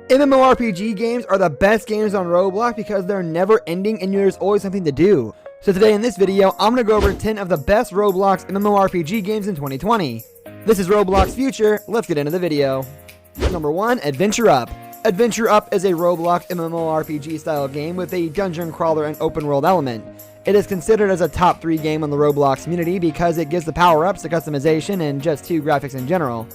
MMORPG games are the best games on Roblox because they're never ending and there's always something to do. So today in this video, I'm going to go over 10 of the best Roblox MMORPG games in 2020. This is Roblox Future, let's get into the video. Number 1, Adventure Up. Adventure Up is a Roblox MMORPG style game with a dungeon crawler and open world element. It is considered as a top 3 game on the Roblox community because it gives the power-ups, the customization, and just 2 graphics in general.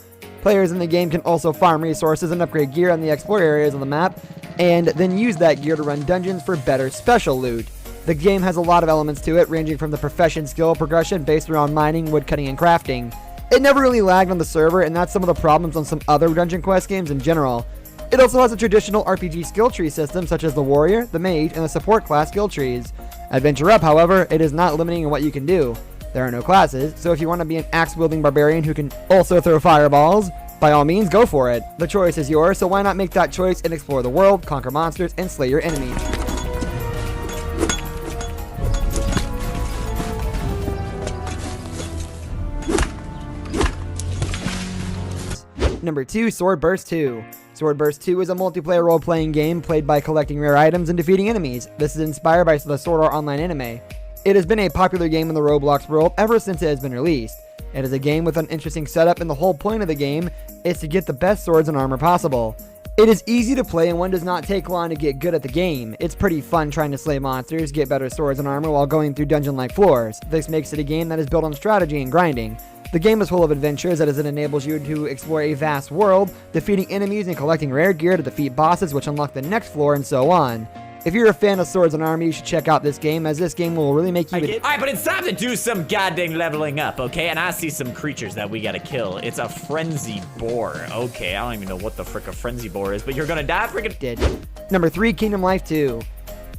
Players in the game can also farm resources and upgrade gear on the explore areas on the map, and then use that gear to run dungeons for better special loot. The game has a lot of elements to it, ranging from the profession skill progression based around mining, woodcutting, and crafting. It never really lagged on the server, and that's some of the problems on some other Dungeon Quest games in general. It also has a traditional RPG skill tree system such as the warrior, the mage, and the support class skill trees. Adventure Up, however, it is not limiting in what you can do. There are no classes, so if you want to be an axe-wielding barbarian who can also throw fireballs, by all means, go for it. The choice is yours, so why not make that choice and explore the world, conquer monsters, and slay your enemies. Number 2, SWORDBURST 2. SWORDBURST 2 is a multiplayer role-playing game played by collecting rare items and defeating enemies. This is inspired by the Sword Art Online anime. It has been a popular game in the Roblox world ever since it has been released. It is a game with an interesting setup, and the whole point of the game is to get the best swords and armor possible. It is easy to play and one does not take long to get good at the game. It's pretty fun trying to slay monsters, get better swords and armor while going through dungeon-like floors. This makes it a game that is built on strategy and grinding. The game is full of adventures as it enables you to explore a vast world, defeating enemies and collecting rare gear to defeat bosses which unlock the next floor and so on. If you're a fan of swords and armor, you should check out this game, as this game will really make you... Alright, but it's time to do some goddamn leveling up, okay? And I see some creatures that we gotta kill. It's a frenzy boar. Okay, I don't even know what the frick a frenzy boar is, but you're gonna die freaking dead. Number 3, Kingdom Life 2.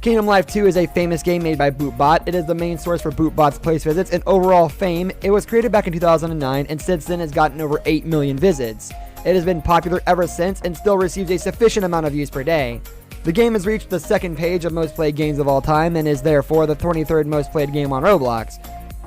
Kingdom Life 2 is a famous game made by BootBot. It is the main source for BootBot's place visits and overall fame. It was created back in 2009, and since then has gotten over 8 million visits. It has been popular ever since and still receives a sufficient amount of views per day. The game has reached the second page of most played games of all time and is therefore the 23rd most played game on Roblox.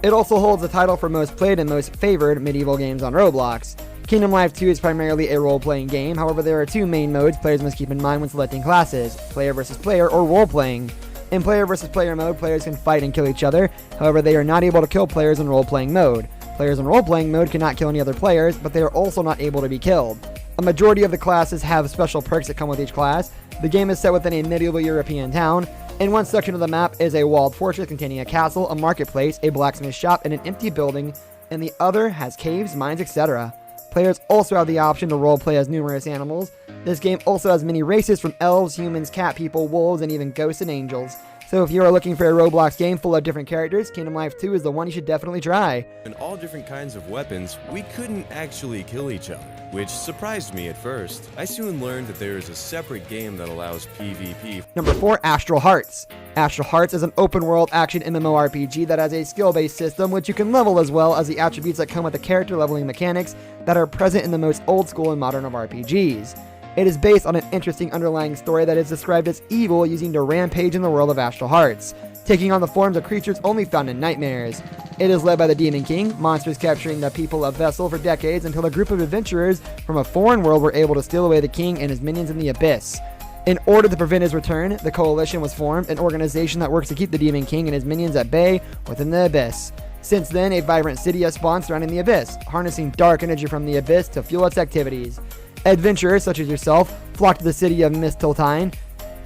It also holds the title for most played and most favored medieval games on Roblox. Kingdom Life 2 is primarily a role-playing game, however there are 2 main modes players must keep in mind when selecting classes, player versus player or role-playing. In player versus player mode, players can fight and kill each other, however they are not able to kill players in role-playing mode. Players in role-playing mode cannot kill any other players, but they are also not able to be killed. A majority of the classes have special perks that come with each class. The game is set within a medieval European town. In one section of the map is a walled fortress containing a castle, a marketplace, a blacksmith shop, and an empty building, and the other has caves, mines, etc. Players also have the option to roleplay as numerous animals. This game also has many races from elves, humans, cat people, wolves, and even ghosts and angels. So if you are looking for a Roblox game full of different characters, Kingdom Life 2 is the one you should definitely try. In all different kinds of weapons, we couldn't actually kill each other, which surprised me at first. I soon learned that there is a separate game that allows PvP. Number 4, Astral Hearts. Astral Hearts is an open-world action MMORPG that has a skill-based system which you can level, as well as the attributes that come with the character leveling mechanics that are present in the most old-school and modern of RPGs. It is based on an interesting underlying story that is described as evil using to rampage in the world of Astral Hearts, taking on the forms of creatures only found in nightmares. It is led by the Demon King, monsters capturing the people of Vessel for decades until a group of adventurers from a foreign world were able to steal away the king and his minions in the abyss. In order to prevent his return, the Coalition was formed, an organization that works to keep the Demon King and his minions at bay within the abyss. Since then, a vibrant city has spawned surrounding the abyss, harnessing dark energy from the abyss to fuel its activities. Adventurers such as yourself flock to the city of Mistletoe,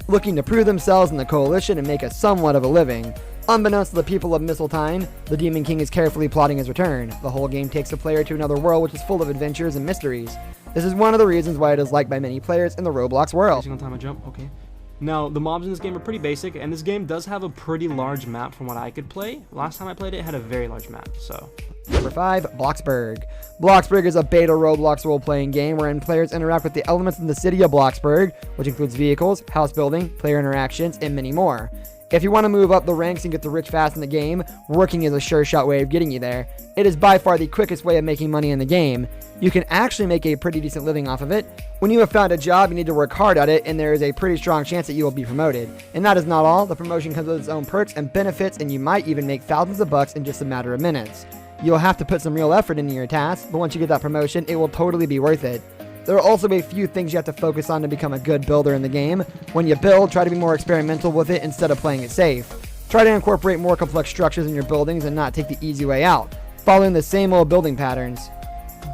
looking to prove themselves in the Coalition and make a somewhat of a living. Unbeknownst to the people of Mistletoe, the Demon King is carefully plotting his return. The whole game takes the player to another world which is full of adventures and mysteries. This is one of the reasons why it is liked by many players in the Roblox world. Every single time I jump, okay. Now, the mobs in this game are pretty basic, and this game does have a pretty large map from what I could play. Last time I played it, it had a very large map, so... Number 5, BLOXBURG. BLOXBURG is a beta Roblox role-playing game wherein players interact with the elements in the city of BLOXBURG, which includes vehicles, house building, player interactions, and many more. If you want to move up the ranks and get the rich fast in the game, working is a sure shot way of getting you there. It is by far the quickest way of making money in the game. You can actually make a pretty decent living off of it. When you have found a job, you need to work hard at it, and there is a pretty strong chance that you will be promoted. And that is not all. The promotion comes with its own perks and benefits, and you might even make thousands of bucks in just a matter of minutes. You'll have to put some real effort into your tasks, but once you get that promotion, it will totally be worth it. There are also a few things you have to focus on to become a good builder in the game. When you build, try to be more experimental with it instead of playing it safe. Try to incorporate more complex structures in your buildings and not take the easy way out, following the same old building patterns.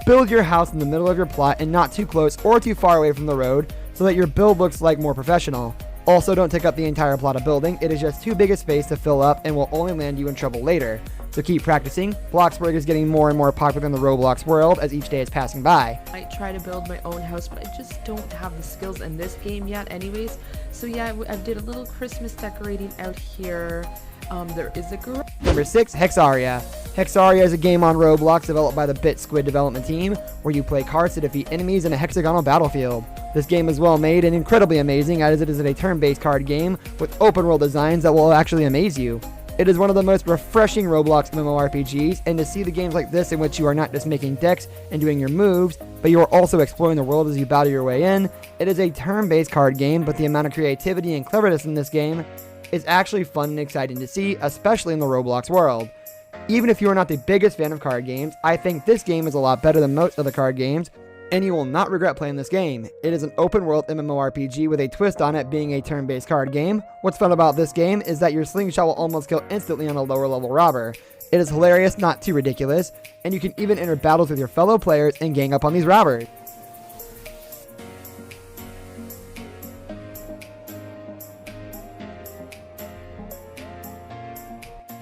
Build your house in the middle of your plot and not too close or too far away from the road so that your build looks like more professional. Also, don't take up the entire plot of building. It is just too big a space to fill up and will only land you in trouble later. So keep practicing. BLOXBURG is getting more and more popular in the Roblox world as each day is passing by. I try to build my own house, but I just don't have the skills in this game yet anyways. So yeah, I did a little Christmas decorating out here. There is a garage. Number 6, HEXARIA. HEXARIA is a game on Roblox developed by the Bit Squid development team, where you play cards to defeat enemies in a hexagonal battlefield. This game is well made and incredibly amazing, as it is a turn-based card game with open world designs that will actually amaze you. It is one of the most refreshing Roblox MMORPGs, and to see the games like this in which you are not just making decks and doing your moves, but you are also exploring the world as you battle your way in. It is a turn-based card game, but the amount of creativity and cleverness in this game is actually fun and exciting to see, especially in the Roblox world. Even if you are not the biggest fan of card games, I think this game is a lot better than most of the card games, and you will not regret playing this game. It is an open world MMORPG with a twist on it being a turn-based card game. What's fun about this game is that your slingshot will almost kill instantly on a lower level robber. It is hilarious, not too ridiculous, and you can even enter battles with your fellow players and gang up on these robbers.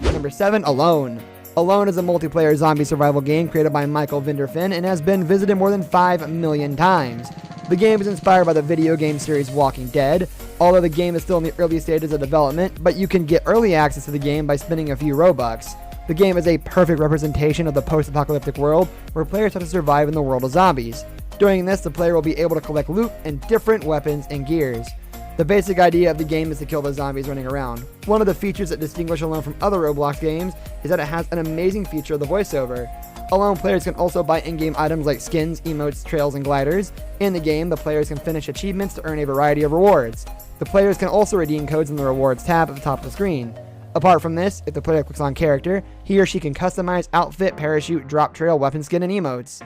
Number 7, Alone. Alone is a multiplayer zombie survival game created by Michael Vinderfin and has been visited more than 5 million times. The game is inspired by the video game series Walking Dead, although the game is still in the early stages of development, but you can get early access to the game by spending a few Robux. The game is a perfect representation of the post-apocalyptic world where players have to survive in the world of zombies. Doing this, the player will be able to collect loot and different weapons and gears. The basic idea of the game is to kill the zombies running around. One of the features that distinguish Alone from other Roblox games is that it has an amazing feature of the voiceover. Alone players can also buy in-game items like skins, emotes, trails, and gliders. In the game, the players can finish achievements to earn a variety of rewards. The players can also redeem codes in the rewards tab at the top of the screen. Apart from this, if the player clicks on character, he or she can customize outfit, parachute, drop trail, weapon skin, and emotes.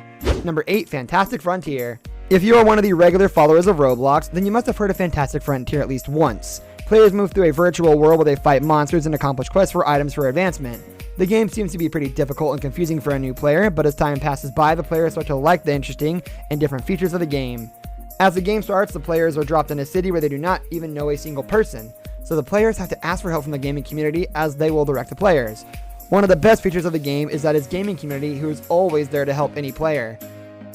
Number 8, Fantastic Frontier. If you are one of the regular followers of Roblox, then you must have heard of Fantastic Frontier at least once. Players move through a virtual world where they fight monsters and accomplish quests for items for advancement. The game seems to be pretty difficult and confusing for a new player, but as time passes by, the players start to like the interesting and different features of the game. As the game starts, the players are dropped in a city where they do not even know a single person, so the players have to ask for help from the gaming community as they will direct the players. One of the best features of the game is that its gaming community who is always there to help any player.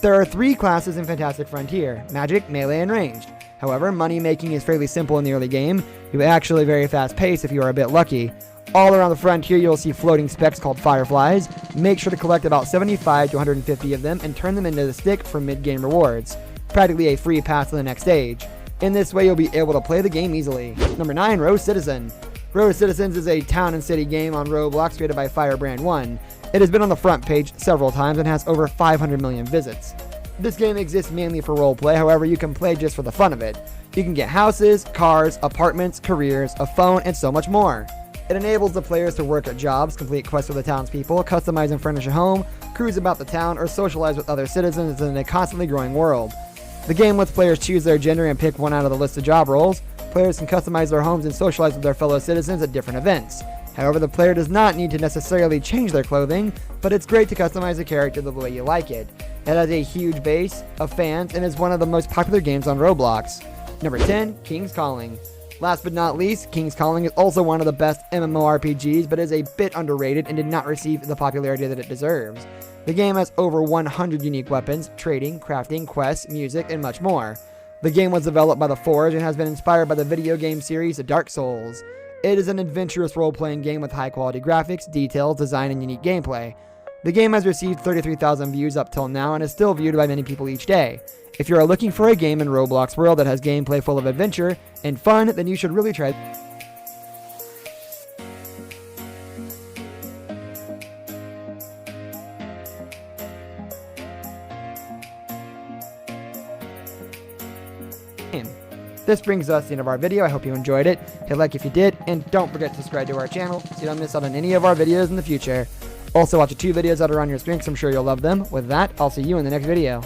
There are 3 classes in Fantastic Frontier: Magic, Melee, and Ranged. However, money making is fairly simple in the early game. You actually very fast paced if you are a bit lucky. All around the frontier you'll see floating specks called Fireflies. Make sure to collect about 75 to 150 of them and turn them into the stick for mid-game rewards. Practically a free pass to the next stage. In this way you'll be able to play the game easily. Number 9, ROCITIZEN. ROCITIZEN is a town and city game on Roblox created by Firebrand 1. It has been on the front page several times and has over 500 million visits. This game exists mainly for roleplay, however you can play just for the fun of it. You can get houses, cars, apartments, careers, a phone, and so much more. It enables the players to work at jobs, complete quests with the townspeople, customize and furnish a home, cruise about the town, or socialize with other citizens in a constantly growing world. The game lets players choose their gender and pick one out of the list of job roles. Players can customize their homes and socialize with their fellow citizens at different events. However, the player does not need to necessarily change their clothing, but it's great to customize a character the way you like it. It has a huge base of fans and is one of the most popular games on Roblox. Number 10, King's Calling. Last but not least, King's Calling is also one of the best MMORPGs, but is a bit underrated and did not receive the popularity that it deserves. The game has over 100 unique weapons, trading, crafting, quests, music, and much more. The game was developed by The Forge and has been inspired by the video game series Dark Souls. It is an adventurous role-playing game with high-quality graphics, details, design, and unique gameplay. The game has received 33,000 views up till now and is still viewed by many people each day. If you are looking for a game in Roblox world that has gameplay full of adventure and fun, then you should really try. This brings us to the end of our video. I hope you enjoyed it. Hit like if you did, and don't forget to subscribe to our channel so you don't miss out on any of our videos in the future. Also, watch the 2 videos that are on your screen because I'm sure you'll love them. With that, I'll see you in the next video.